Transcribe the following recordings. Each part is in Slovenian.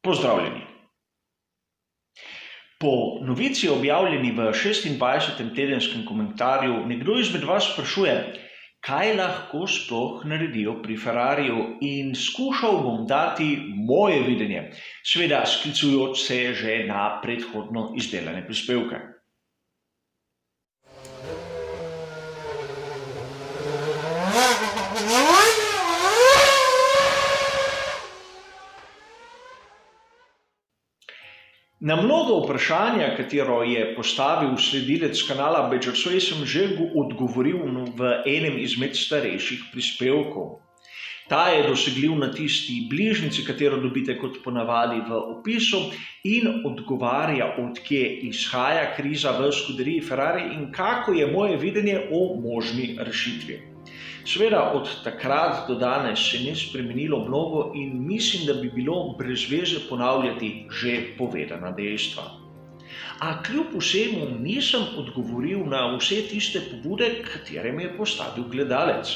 Pozdravljeni. Po novici objavljeni v 26. tedenskem komentarju nekdo izmed vas sprašuje, kaj lahko sploh naredijo pri Ferrariju, in skušal bom dati moje videnje, seveda sklicujoč se že na predhodno izdelane prispevke. Na mnoga vprašanja, katero je postavil sledilec kanala Badgersoy, sem že odgovoril v enem izmed starejših prispevkov. Ta je dosegljiv na tisti bližnjici, katero dobite kot ponavadi v opisu, in odgovarja, od kje izhaja kriza v skuderiji Ferrari in kako je moje videnje o možni rešitvi. Seveda od takrat do danes se ni spremenilo mnogo in mislim, da bi bilo brez veze ponavljati že povedana dejstva. A kljub vsemu nisem odgovoril na vse tiste pobude, katere mi je postavil gledalec.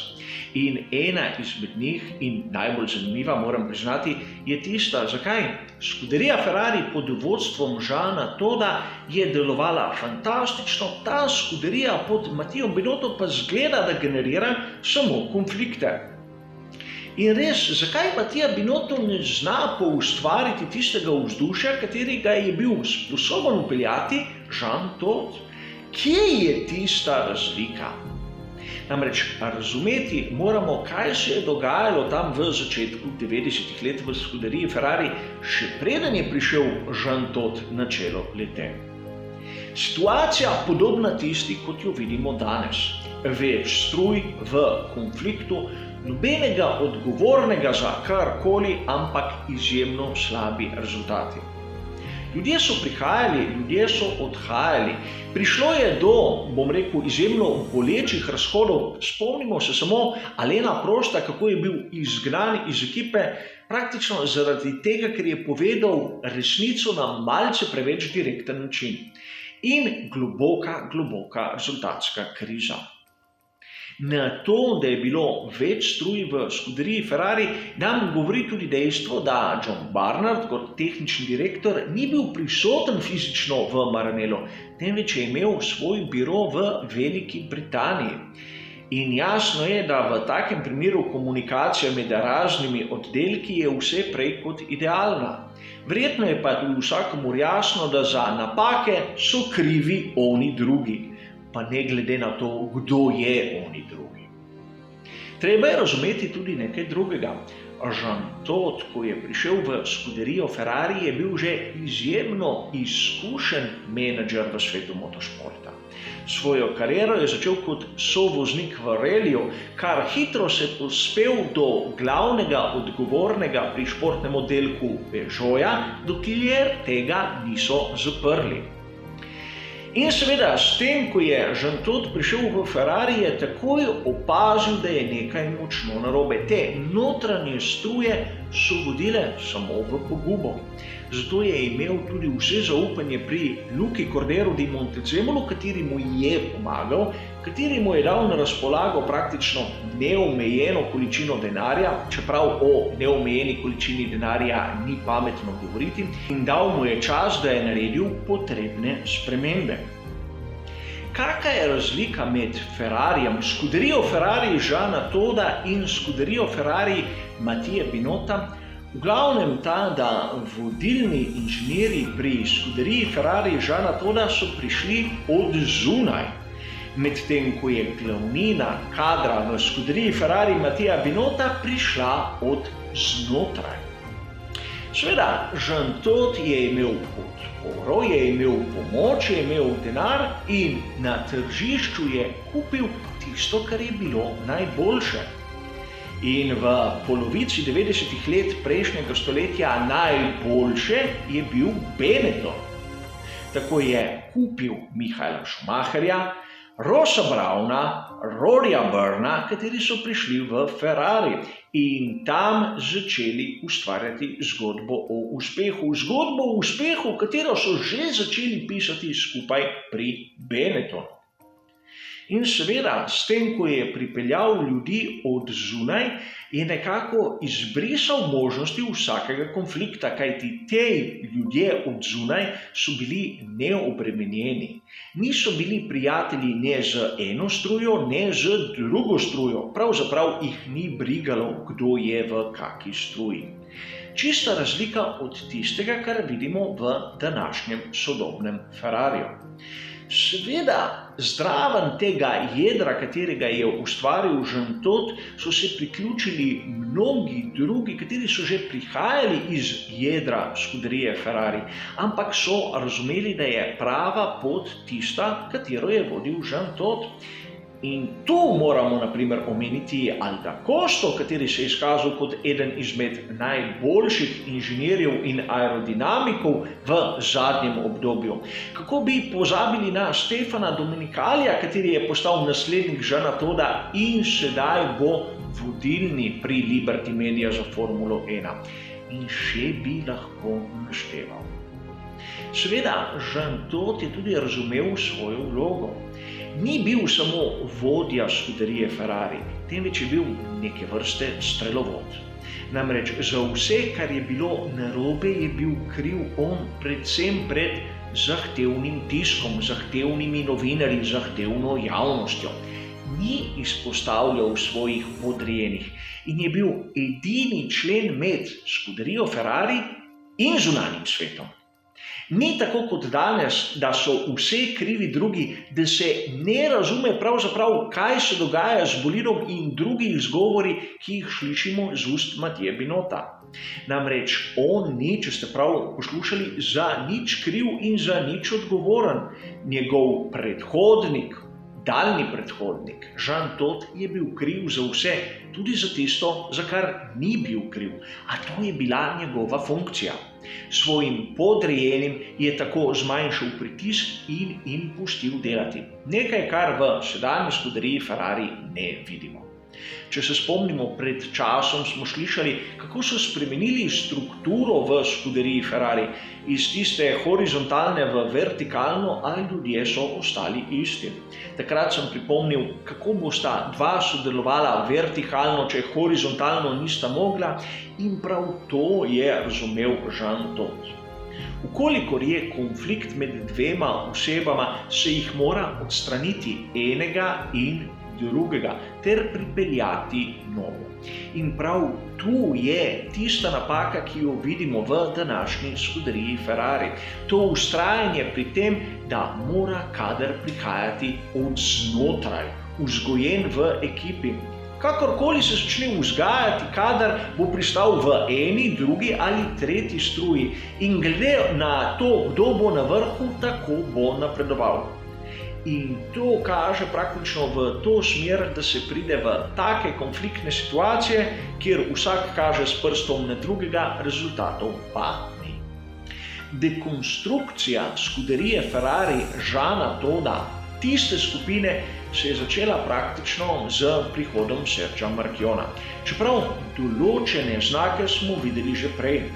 In ena izmed njih, in najbolj zanimiva, moram priznati, je tista, zakaj skuderija Ferrari pod vodstvom Jeana Todta je delovala fantastično, ta skuderija pod Mattijem Binottom pa zgleda, da generira samo konflikte. In res, zakaj Mattija Binotto ne zna poustvariti tistega vzdušja, katerega je bil sposoben vpeljati Jean Todt? Kje je tista razlika? Namreč razumeti moramo, kaj se je dogajalo tam v začetku 90. let v skuderiji Ferrari, še preden je prišel Jean Todt na čelo le-te. Situacija podobna tisti, kot jo vidimo danes. Več struj v konfliktu, nobenega odgovornega za karkoli, ampak izjemno slabi rezultati. Ljudje so prihajali, ljudje so odhajali. Prišlo je do, izjemno bolečih razhodov. Spomnimo se samo Alaina Prosta, kako je bil izgnan iz ekipe, praktično zaradi tega, ker je povedal resnico na malce preveč direkten način. In globoka rezultatska kriza. Na to, da je bilo več struj v skuderiji Ferrari, nam govori tudi dejstvo, da John Barnard kot tehnični direktor ni bil prisoten fizično v Maranellu, temveč je imel svoj biro v Veliki Britaniji. In jasno je, da v takem primeru komunikacija med raznimi oddelki je vse prej kot idealna. Verjetno je pa tudi vsakomur jasno, da za napake so krivi oni drugi, pa ne glede na to, kdo je oni drugi. Treba je razumeti tudi nekaj drugega. Jean Todt, ko je prišel v skuderijo Ferrari, je bil že izjemno izkušen menedžer v svetu motošporta. Svojo kariero je začel kot sovoznik v reliju, kar hitro se povzpel do glavnega odgovornega pri športnem oddelku Peugeota, dokler tega niso zaprli. In seveda, s tem, ko je Jean Todt prišel v Ferrari, je takoj opazil, da je nekaj močno narobe. Te notranje struje so vodile samo v pogubo. Zato je imel tudi vse zaupanje pri Luki Corderu di Montezemolu, kateri mu je pomagal, kateri mu je dal na razpolago praktično neomejeno količino denarja, čeprav o neomejeni količini denarja ni pametno govoriti, in dal mu je čas, da je naredil potrebne spremembe. Kakšna je razlika med Ferrarijem, skuderijo Ferrari Jeana Todta in skuderijo Ferrari Mattija Binotta? V glavnem ta, da vodilni inženirji pri skuderiji Ferrari Jeana Todta so prišli od zunaj, medtem ko je glavnina kadra v skuderiji Ferrari Mattija Binotta prišla od znotraj. Seveda, Jean Todt je imel podporo, je imel pomoč, je imel denar in na tržišču je kupil tisto, kar je bilo najboljše. In v polovici 90. let prejšnjega stoletja najboljše je bil Benetton. Tako je kupil Michaela Schumacherja, Rossa Browna, Roryja Byrna, kateri so prišli v Ferrari in tam začeli ustvarjati zgodbo o uspehu, katero so že začeli pisati skupaj pri Benettonu. In seveda, s tem, ko je pripeljal ljudi od zunaj, je nekako izbrisal možnosti vsakega konflikta, kajti te ljudje od zunaj so bili neobremenjeni. Niso bili prijatelji ne z eno strujo, ne z drugo strujo. Pravzaprav jih ni brigalo, kdo je v kaki struji. Čista razlika od tistega, kar vidimo v današnjem sodobnem Ferrariju. Seveda, zraven tega jedra, katerega je ustvaril Jean Todt, so se priključili mnogi drugi, kateri so že prihajali iz jedra Scuderie Ferrari, ampak so razumeli, da je prava pot tista, katero je vodil Jean Todt. In tu moramo na primer omeniti Alda Costo, kateri se je izkazal kot eden izmed najboljših inženirjev in aerodinamikov v zadnjem obdobju. Kako bi pozabili na Stefana Domenicalija, kateri je postal naslednik Jeana Todda in sedaj bo vodilni pri Liberty Media za Formulo 1. In še bi lahko našteval. Seveda, Jean Todt je tudi razumel svojo vlogo. Ni bil samo vodja Scuderie Ferrari, temveč je bil neke vrste strelovod. Namreč za vse, kar je bilo narobe, je bil kriv on predvsem pred zahtevnim tiskom, zahtevnimi novinarji, zahtevno javnostjo. Ni izpostavljal svojih podrejenih in je bil edini člen med Scuderijo Ferrari in zunanjim svetom. Ni tako kot danes, da so vse krivi drugi, da se ne razume pravzaprav, kaj se dogaja z bolidom in drugi izgovori, ki jih slišimo z ust Matije Binota. Namreč on ni, če ste prav poslušali, za nič kriv in za nič odgovoren. Njegov predhodnik, daljni predhodnik, Jean Todt, je bil kriv za vse, tudi za tisto, za kar ni bil kriv, a to je bila njegova funkcija. Svojim podrejenim je tako zmanjšal pritisk in pustil delati. Nekaj, kar v sedanji Scuderiji Ferrari ne vidimo. Če se spomnimo, pred časom smo slišali, kako so spremenili strukturo v Scuderiji Ferrari iz tiste horizontalne v vertikalno, a ljudje so ostali isti. Takrat sem pripomnil, kako bosta dva sodelovala vertikalno, če horizontalno nista mogla, in prav to je razumel Jean Todt. Ukolikor je konflikt med dvema osebama, se jih mora odstraniti enega in drugega ter pripeljati novo. In prav tu je tista napaka, ki jo vidimo v današnji Scuderiji Ferrari. To vztrajanje pri tem, da mora kader prihajati od znotraj, vzgojen v ekipi. Kakorkoli se začne vzgajati, kader bo pristal v eni, drugi ali tretji struji in glede na to, kdo bo na vrhu, tako bo napredoval. In to kaže praktično v to smer, da se pride v take konfliktne situacije, kjer vsak kaže s prstom na drugega, rezultatov pa ni. Dekonstrukcija Scuderije Ferrari Jeana Todda, tiste skupine, se je začela praktično z prihodom Sergija Marchiona. Čeprav določene znake smo videli že prej.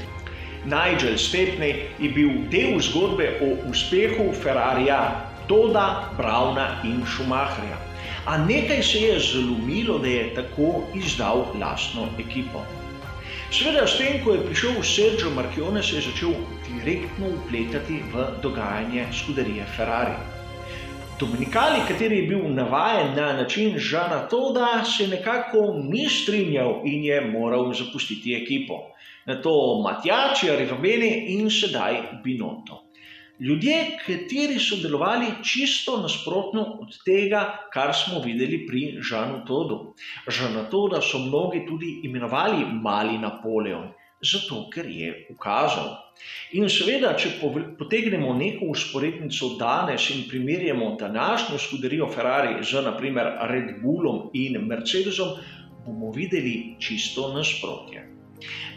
Nigel Stepney je bil del zgodbe o uspehu Ferrarija, Todda, Browna in Schumacherja. A nekaj se je zalomilo, da je tako izdal lastno ekipo. Seveda, s tem, ko je prišel Sergio Marchionne, se je začel direktno vpletati v dogajanje Scuderije Ferrari. Domenicali, kateri je bil navajen na način Jeana Todda, se nekako ni strinjal in je moral zapustiti ekipo. Nato Matjači, Arrivabene in sedaj Binotto. Ljudje, kateri so delovali čisto nasprotno od tega, kar smo videli pri Jeanu Toddu. Jeana Todda so mnogi tudi imenovali Mali Napoleon, zato ker je ukazal. In seveda, če potegnemo neko usporednico danes in primerjamo današnjo Scuderijo Ferrari z na primer Red Bullom in Mercedesom, bomo videli čisto nasprotje.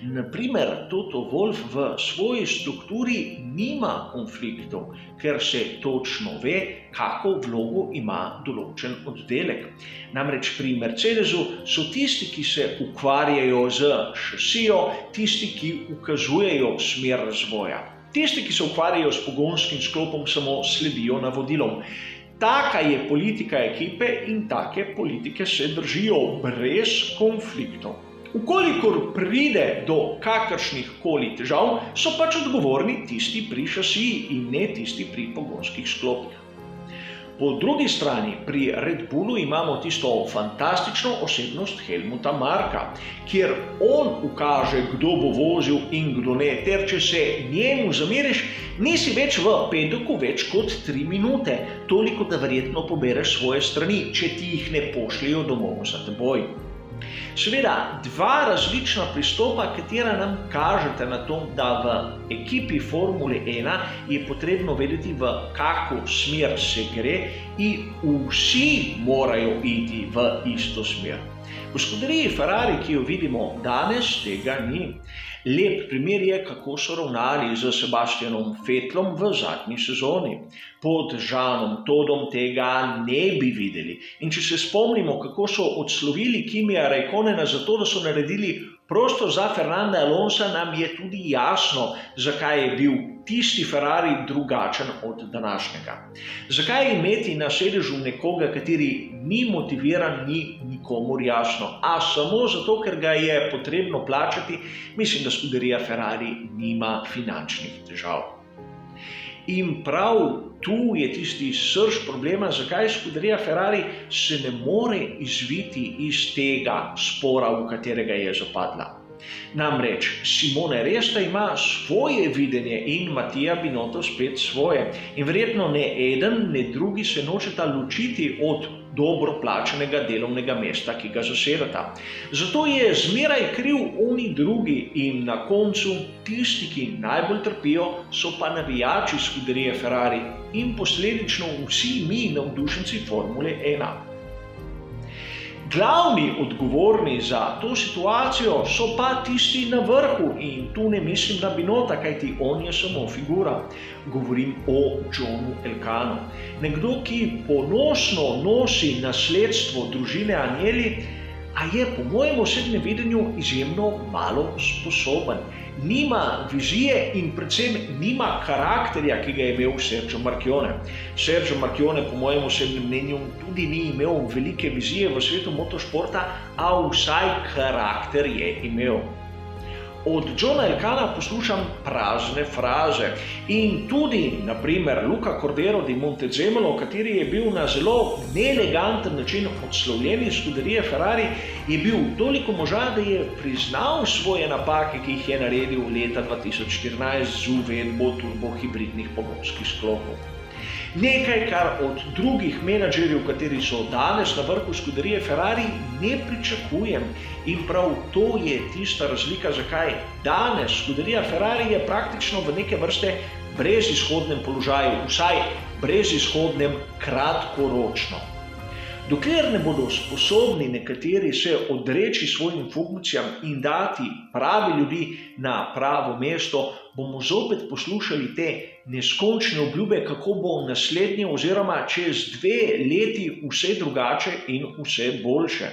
Naprimer, Toto Wolff v svoji strukturi nima konfliktov, ker se točno ve, kako vlogo ima določen oddelek. Namreč pri Mercedesu so tisti, ki se ukvarjajo z šasijo, tisti, ki ukazujejo smer razvoja. Tisti, ki se ukvarjajo s pogonskim sklopom, samo sledijo navodilom. Taka je politika ekipe in take politike se držijo brez konfliktov. Ukolikor pride do kakršnih koli težav, so pač odgovorni tisti pri šasiji in ne tisti pri pogonskih sklopih. Po drugi strani, pri Red Bullu imamo tisto fantastično osebnost Helmuta Marka, kjer on ukaže, kdo bo vozil in kdo ne, ter če se njemu zameriš, nisi več v pedoku več kot 3 minute, toliko da verjetno pobereš svoje strani, če ti jih ne pošljejo domov za teboj. Seveda, dva različna pristopa, katera nam kažete na to, da v ekipi Formule 1 je potrebno vedeti, v kako smer se gre in vsi morajo iti v isto smer. V skuderiji Ferrari, ki jo vidimo danes, tega ni. Lep primer je, kako so ravnali z Sebastianom Vettelom v zadnji sezoni. Pod Jeanom Todom tega ne bi videli. In če se spomnimo, kako so odslovili Kimija Räikkönena za to, da so naredili prostor za Fernanda Alonsa, nam je tudi jasno, zakaj je bil tisti Ferrari drugačen od današnjega. Zakaj imeti na sedežu nekoga, kateri ni motiviran, ni nikomur jasno, a samo zato, ker ga je potrebno plačati, mislim, da skuderija Ferrari nima finančnih težav. In prav tu je tisti srž problema, zakaj skuderija Ferrari se ne more izviti iz tega spora, v katerega je zapadla. Namreč Simone Resta ima svoje videnje in Mattia Binotto spet svoje. In verjetno ne eden, ne drugi se nočeta ločiti od dobro plačanega delovnega mesta, ki ga zasedata. Zato je zmeraj kriv oni drugi in na koncu tisti, ki najbolj trpijo, so pa navijači skuderije Ferrari in posledično vsi mi navdušenci Formule 1. Glavni odgovorni za to situacijo so pa tisti na vrhu in tu ne mislim na Binotta, kajti on je samo figura. Govorim o Johnu Elkanu. Nekdo, ki ponosno nosi nasledstvo družine Agnelli, a je po mojem osebnem videnju izjemno malo sposoben. Nima vizije in predvsem nima karakterja, ki ga je imel Sergio Marchionne. Sergio Marchionne po mojem osebnem mnenju tudi ni imel velike vizije v svetu motošporta, a vsaj karakter je imel. Od Johna Elkana poslušam prazne fraze in tudi, na primer, Luca Cordero di Montezemolo, kateri je bil na zelo neeleganten način odslovljen iz skuderije Ferrari, je bil toliko moža, da je priznal svoje napake, ki jih je naredil leta 2014 z uvedbo turbohibridnih pogonskih sklopov. Nekaj, kar od drugih menedžerjev, kateri so danes na vrhu skuderije Ferrari, ne pričakujem. In prav to je tista razlika, zakaj danes skuderija Ferrari je praktično v neke vrste brezizhodnem položaju, vsaj brezizhodnem kratkoročno. Dokler ne bodo sposobni nekateri se odreči svojim funkcijam in dati pravi ljudi na pravo mesto, bomo zopet poslušali te neskončne obljube, kako bo naslednje oziroma čez 2 leti vse drugače in vse boljše.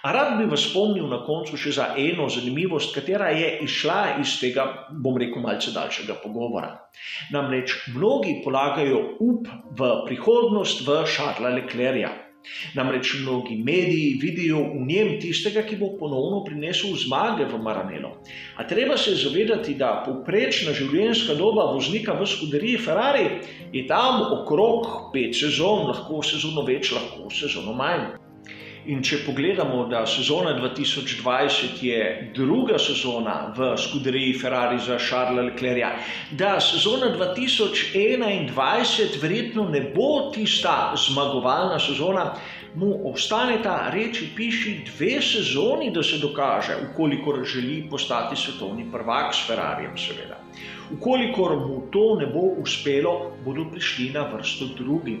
A rad bi vas spomnil na koncu še za eno zanimivost, katera je izšla iz tega, bom rekel, malce daljšega pogovora. Namreč mnogi polagajo up v prihodnost v Charlesa Leclerca. Namreč mnogi mediji vidijo v njem tistega, ki bo ponovno prinesel zmage v Maranello. A treba se zavedati, da povprečna življenjska doba voznika v skuderiji Ferrari je tam okrog 5 sezon, lahko sezono več, lahko sezono manj. In če pogledamo, da sezona 2020 je druga sezona v skuderiji Ferrari za Charlesa Leclerca, da sezona 2021 verjetno ne bo tista zmagovalna sezona, mu ostaneta reči piši 2 sezoni, da se dokaže, ukolikor želi postati svetovni prvak s Ferrarijem, seveda. Ukolikor mu to ne bo uspelo, bodo prišli na vrsto drugi.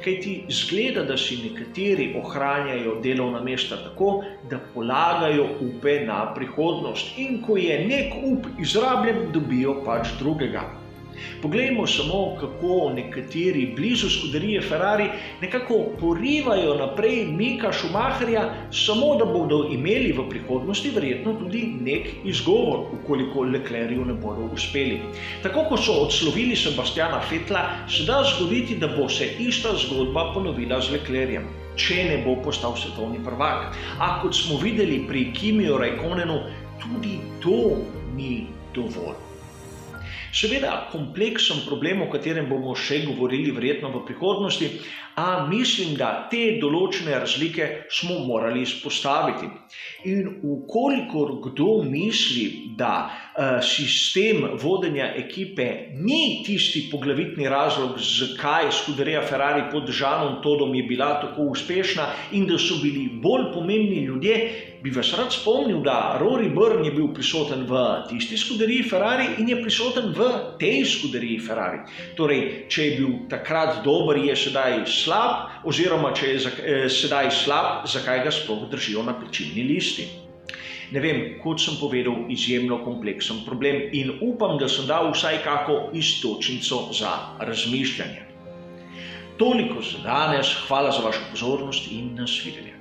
Kajti zgleda, da si nekateri ohranjajo delovna mesta tako, da polagajo upe na prihodnost. In ko je nek up izrabljen, dobijo pač drugega. Poglejmo samo, kako nekateri blizu skuderije Ferrari nekako porivajo naprej Mika Schumacherja, samo da bodo imeli v prihodnosti verjetno tudi nek izgovor, ukoliko Leclercu ne bodo uspeli. Tako kot so odslovili Sebastiana Vettela, se da zgoditi, da bo se ista zgodba ponovila z Leclercem, če ne bo postal svetovni prvak. A kot smo videli pri Kimiju Raikkonenu, tudi to ni dovolj. Seveda kompleksen problem, o katerem bomo še govorili verjetno v prihodnosti, a mislim, da te določene razlike smo morali izpostaviti. In ukolikor kdo misli, da sistem vodenja ekipe ni tisti poglavitni razlog, zakaj skuderija Ferrari pod Jeanom Todtom je bila tako uspešna in da so bili bolj pomembni ljudje, bi vas rad spomnil, da Rory Byrne je bil prisoten v tisti skuderiji Ferrari in je prisoten v tej skuderiji Ferrari. Torej, če je bil takrat dober, je sedaj slab, oziroma če je sedaj slab, zakaj ga sploh držijo na plačilni listi. Ne vem, kot sem povedal, izjemno kompleksen problem in upam, da sem dal vsaj kako iztočnico za razmišljanje. Toliko za danes, hvala za vašo pozornost in nasvidenje.